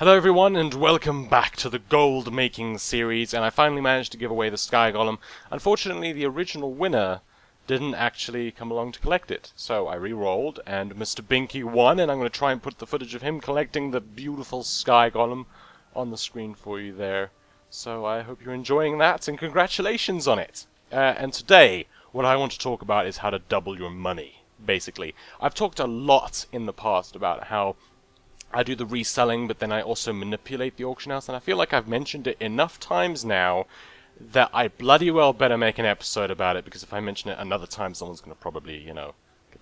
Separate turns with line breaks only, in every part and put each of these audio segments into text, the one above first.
Hello everyone and welcome back to the gold making series, and I finally managed to give away the Sky Golem. Unfortunately the original winner didn't actually come along to collect it, so I re-rolled and Mr. Binky won, and I'm going to try and put the footage of him collecting the beautiful Sky Golem on the screen for you there. So I hope you're enjoying that and congratulations on it. And today what I want to talk about is how to double your money, basically. I've talked a lot in the past about how I do the reselling, but then I also manipulate the auction house, and I feel like I've mentioned it enough times now that I bloody well better make an episode about it, because if I mention it another time, someone's going to probably, get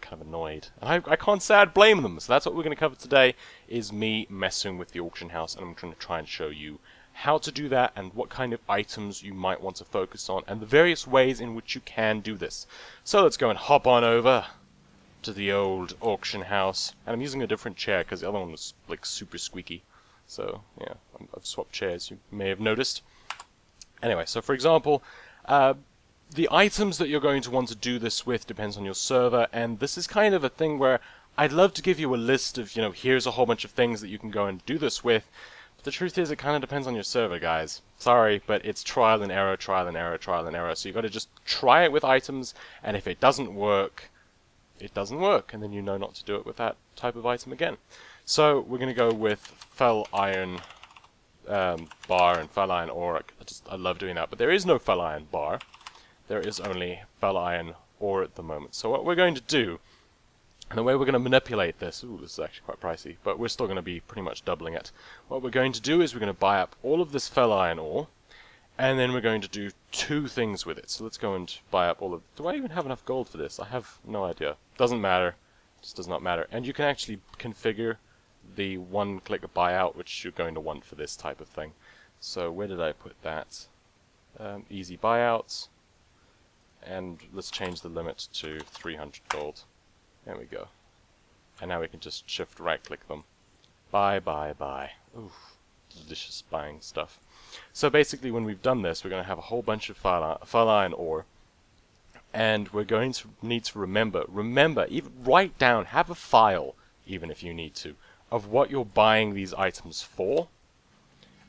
kind of annoyed. And I can't say I'd blame them, so that's what we're going to cover today, is me messing with the auction house, and I'm going to try and show you how to do that, and what kind of items you might want to focus on, and the various ways in which you can do this. So let's go and hop on over to the old auction house, and I'm using a different chair because the other one was like super squeaky, so yeah, I've swapped chairs, you may have noticed. Anyway, so for example, the items that you're going to want to do this with depends on your server, and this is kind of a thing where I'd love to give you a list of, here's a whole bunch of things that you can go and do this with, but the truth is it kind of depends on your server, guys. Sorry, but it's trial and error, trial and error, trial and error, so you got to just try it with items, and if it doesn't work, it doesn't work, and then you know not to do it with that type of item again. So we're going to go with fel iron bar and fel iron ore. I love doing that, but there is no fel iron bar. There is only fel iron ore at the moment. So what we're going to do, and the way we're going to manipulate this, ooh, this is actually quite pricey, but we're still going to be pretty much doubling it. What we're going to do is we're going to buy up all of this fel iron ore, and then we're going to do two things with it. So let's go and buy up all of... Do I even have enough gold for this? I have no idea. Doesn't matter. Just does not matter. And you can actually configure the one-click buyout, which you're going to want for this type of thing. So where did I put that? Easy buyouts. And let's change the limit to 300 gold. There we go. And now we can just shift right-click them. Buy, buy, buy. Ooh, delicious buying stuff. So basically when we've done this, we're going to have a whole bunch of fel iron ore, and we're going to need to remember, even write down, have a file, even if you need to, of what you're buying these items for,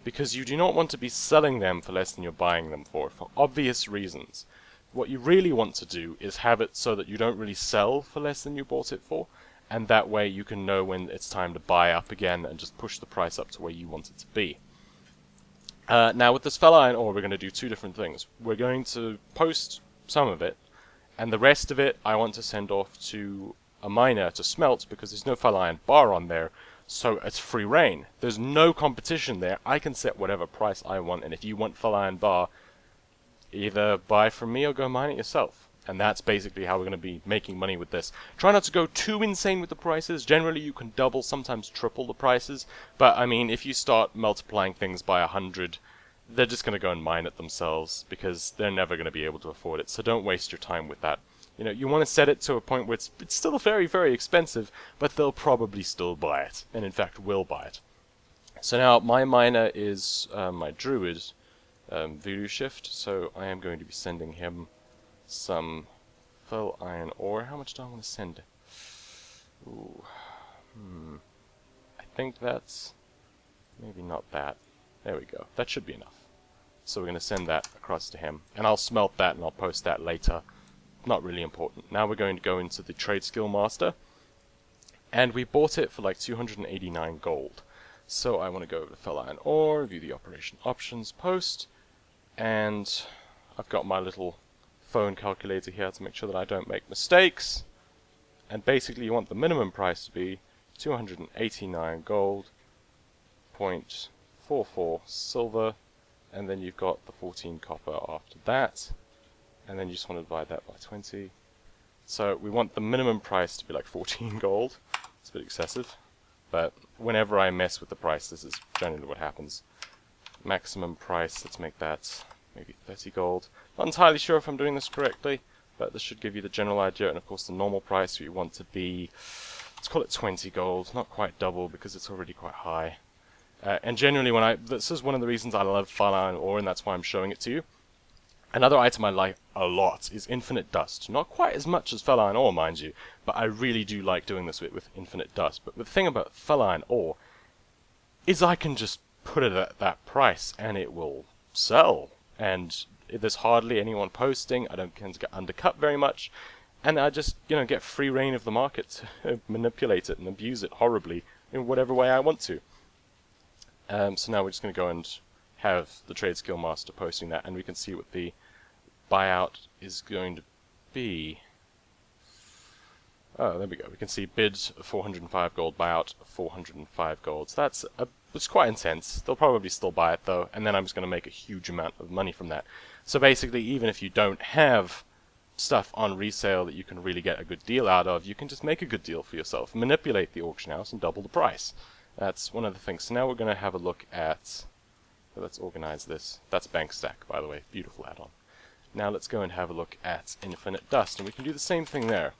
because you do not want to be selling them for less than you're buying them for obvious reasons. What you really want to do is have it so that you don't really sell for less than you bought it for, and that way you can know when it's time to buy up again and just push the price up to where you want it to be. Now with this fel iron ore, we're going to do two different things. We're going to post some of it, and the rest of it I want to send off to a miner to smelt, because there's no fel iron bar on there, so it's free reign. There's no competition there. I can set whatever price I want, and if you want fel iron bar, either buy from me or go mine it yourself. And that's basically how we're going to be making money with this. Try not to go too insane with the prices. Generally you can double, sometimes triple the prices. But I mean, if you start multiplying things by 100, they're just going to go and mine it themselves, because they're never going to be able to afford it. So don't waste your time with that. You want to set it to a point where it's still very, very expensive, but they'll probably still buy it. And in fact will buy it. So now my miner is my druid, voodoo shift. So I am going to be sending him some fel iron ore. How much do I want to send? Ooh. I think that's maybe not that. There we go. That should be enough. So we're going to send that across to him, and I'll smelt that and I'll post that later. Not really important. Now we're going to go into the Tradeskillmaster, and we bought it for like 289 gold. So I want to go over to fel iron ore, view the operation options, post, and I've got my little phone calculator here to make sure that I don't make mistakes. And basically you want the minimum price to be 289 gold, 0.44 silver, and then you've got the 14 copper after that, and then you just want to divide that by 20. So we want the minimum price to be like 14 gold. It's a bit excessive, but whenever I mess with the price, this is generally what happens. Maximum price, let's make that maybe 30 gold. Not entirely sure if I'm doing this correctly, but this should give you the general idea. And of course the normal price we want to be, let's call it 20 gold, not quite double because it's already quite high. And generally this is one of the reasons I love fel iron ore, and that's why I'm showing it to you. Another item I like a lot is infinite dust. Not quite as much as fel iron ore, mind you, but I really do like doing this with infinite dust. But the thing about fel iron ore is I can just put it at that price and it will sell. And there's hardly anyone posting. I don't tend to get undercut very much. And I just, get free reign of the market to manipulate it and abuse it horribly in whatever way I want to. So now we're just going to go and have the Tradeskillmaster posting that, and we can see what the buyout is going to be. Oh, there we go. We can see bid 405 gold, buyout 405 gold. So it's quite intense. They'll probably still buy it though, and then I'm just going to make a huge amount of money from that. So basically, even if you don't have stuff on resale that you can really get a good deal out of, you can just make a good deal for yourself, manipulate the auction house, and double the price. That's one of the things. So now we're going to have a look at... Let's organize this. That's Bank Stack, by the way. Beautiful add-on. Now let's go and have a look at Infinite Dust, and we can do the same thing there.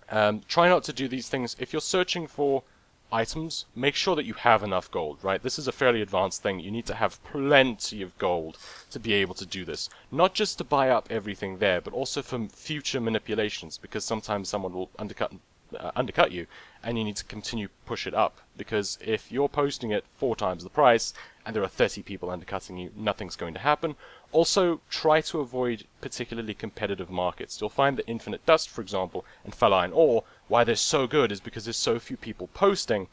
Try not to do these things. If you're searching for items, make sure that you have enough gold, right? This is a fairly advanced thing. You need to have plenty of gold to be able to do this. Not just to buy up everything there, but also for future manipulations, because sometimes someone will undercut you, and you need to continue push it up, because if you're posting it 4 times the price and there are 30 people undercutting you, nothing's going to happen. Also, try to avoid particularly competitive markets. You'll find that Infinite Dust, for example, and Feline Ore, why they're so good is because there's so few people posting,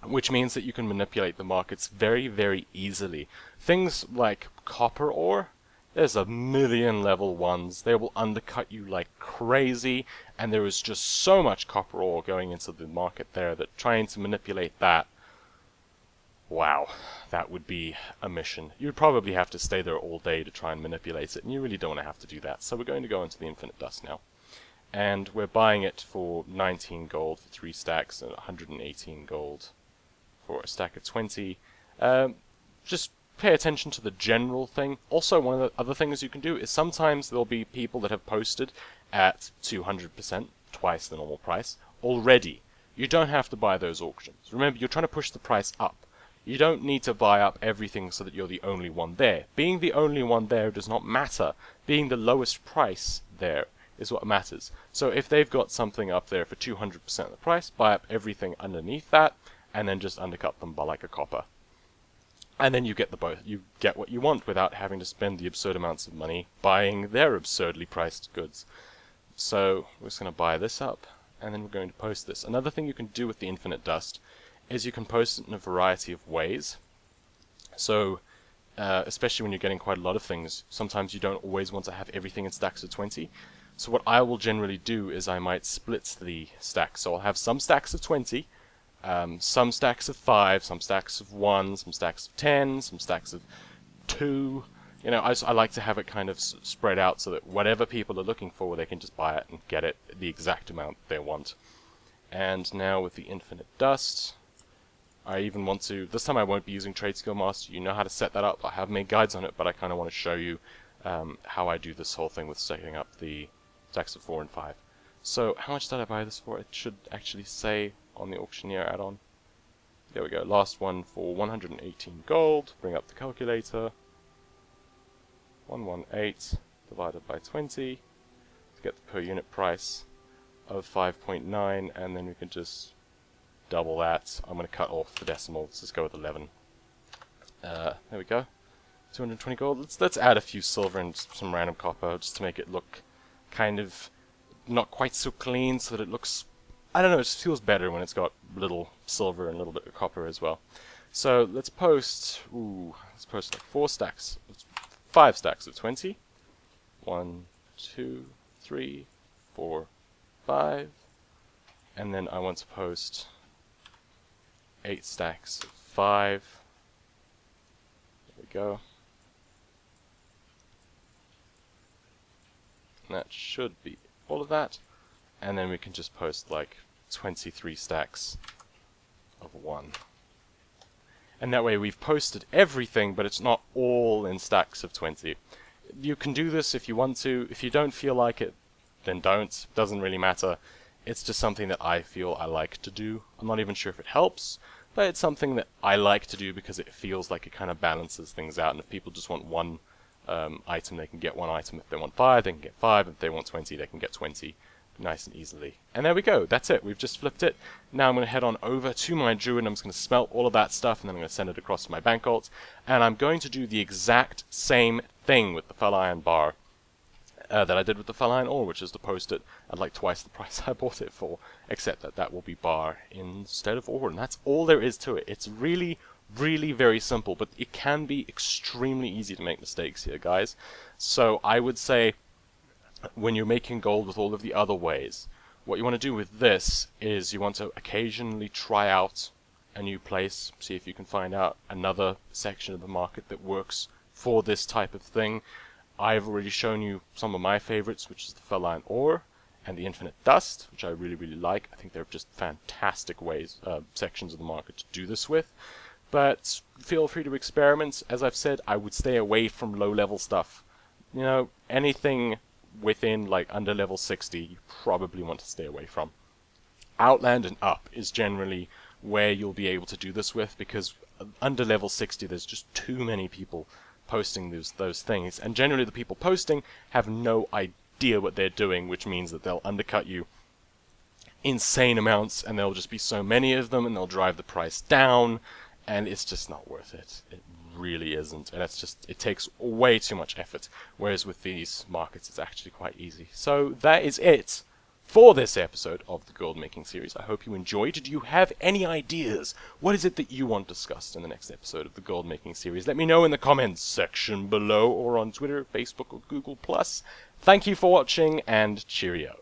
which means that you can manipulate the markets very, very easily. Things like Copper Ore, there's a million level 1s. They will undercut you like crazy, and there is just so much copper ore going into the market there that trying to manipulate that, wow, that would be a mission. You'd probably have to stay there all day to try and manipulate it, and you really don't want to have to do that. So we're going to go into the Infinite Dust now. And we're buying it for 19 gold for 3 stacks, and 118 gold for a stack of 20. Just pay attention to the general thing. Also, one of the other things you can do is sometimes there'll be people that have posted at 200%, twice the normal price, already. You don't have to buy those auctions. Remember, you're trying to push the price up. You don't need to buy up everything so that you're the only one there. Being the only one there does not matter. Being the lowest price there is what matters. So if they've got something up there for 200% of the price, buy up everything underneath that, and then just undercut them by like a copper. And then you get what you want without having to spend the absurd amounts of money buying their absurdly priced goods. So we're just going to buy this up, and then we're going to post this. Another thing you can do with the Infinite Dust is you can post it in a variety of ways. So, especially when you're getting quite a lot of things, sometimes you don't always want to have everything in stacks of 20. So what I will generally do is I might split the stacks. So I'll have some stacks of 20, some stacks of 5, some stacks of 1, some stacks of 10, some stacks of 2. I like to have it kind of spread out so that whatever people are looking for, they can just buy it and get it the exact amount they want. And now with the Infinite Dust, I even want to... This time I won't be using Tradeskillmaster. You know how to set that up. I have made guides on it, but I kind of want to show you how I do this whole thing with setting up the stacks of 4 and 5. So how much did I buy this for? It should actually say on the auctioneer add-on. There we go. Last one for 118 gold. Bring up the calculator. 118 divided by 20 to get the per unit price of 5.9, and then we can just double that. I'm going to cut off the decimal. Let's just go with 11. There we go. 220 gold. Let's add a few silver and some random copper just to make it look kind of not quite so clean, so that it looks, I don't know, it just feels better when it's got little silver and a little bit of copper as well. So let's post like 4 stacks. 5 stacks of 20. 1, 2, 3, 4, 5. And then I want to post 8 stacks of 5. There we go. And that should be all of that. And then we can just post like 23 stacks of 1. And that way we've posted everything, but it's not all in stacks of 20. You can do this if you want to. If you don't feel like it, then don't. Doesn't really matter. It's just something that I feel I like to do. I'm not even sure if it helps, but it's something that I like to do because it feels like it kind of balances things out. And if people just want one item, they can get one item. If they want 5, they can get 5. If they want 20, they can get 20. nice and easily. And there we go, that's it, we've just flipped it. Now I'm going to head on over to my druid, and I'm just going to smelt all of that stuff, and then I'm going to send it across to my bank alt, and I'm going to do the exact same thing with the fell iron bar that I did with the fell iron ore, which is to post it at like twice the price I bought it for, except that that will be bar instead of ore, and that's all there is to it. It's really very simple, but it can be extremely easy to make mistakes here, guys. So I would say, when you're making gold with all of the other ways, what you want to do with this is you want to occasionally try out a new place, see if you can find out another section of the market that works for this type of thing. I've already shown you some of my favorites, which is the fell iron ore and the infinite dust, which I really like. I think they're just fantastic ways, sections of the market to do this with. But feel free to experiment. As I've said, I would stay away from low-level stuff. You know, anything within like under level 60 you probably want to stay away from. Outland and up is generally where you'll be able to do this with, because under level 60 there's just too many people posting those things, and generally the people posting have no idea what they're doing, which means that they'll undercut you insane amounts, and there'll just be so many of them, and they'll drive the price down, and it's just not worth it. It really isn't, and it takes way too much effort, whereas with these markets it's actually quite easy. So that is it for this episode of the Gold Making series. I hope you enjoyed. Do you have any ideas? What is it that you want discussed in the next episode of the Gold Making series? Let me know in the comments section below, or on Twitter, Facebook, or Google+. Thank you for watching, and cheerio.